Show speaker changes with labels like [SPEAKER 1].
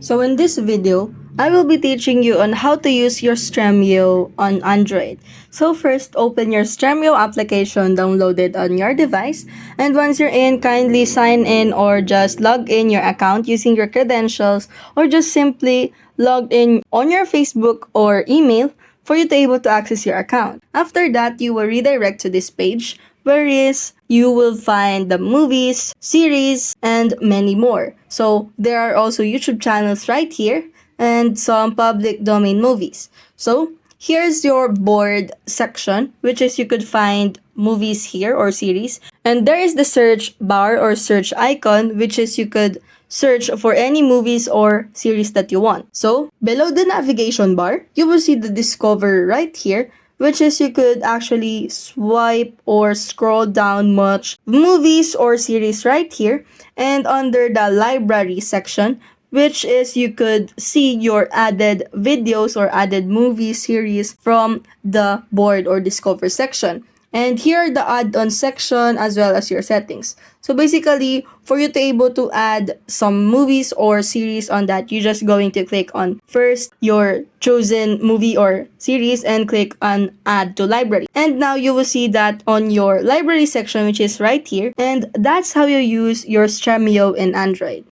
[SPEAKER 1] So in this video, I will be teaching you on how to use your Stremio on Android. So first, open your Stremio application downloaded on your device, and once you're in, kindly sign in or just log in your account using your credentials, or just simply log in on your Facebook or email for you to able to access your account. After that, you will redirect to this page where is you will find the movies, series, and many more. So there are also YouTube channels right here and some public domain movies. So here's your board section, which is you could find movies here or series. And there is the search bar or search icon, which is you could search for any movies or series that you want. So below the navigation bar, you will see the discover right here, which is you could actually swipe or scroll down much movies or series right here, and under the library section, which is you could see your added videos or added movie series from the board or discover section. And here are the add-on section as well as your settings. So basically, for you to able to add some movies or series on that, you're just going to click on first your chosen movie or series and click on add to library. And now you will see that on your library section, which is right here. And that's how you use your Stremio in Android.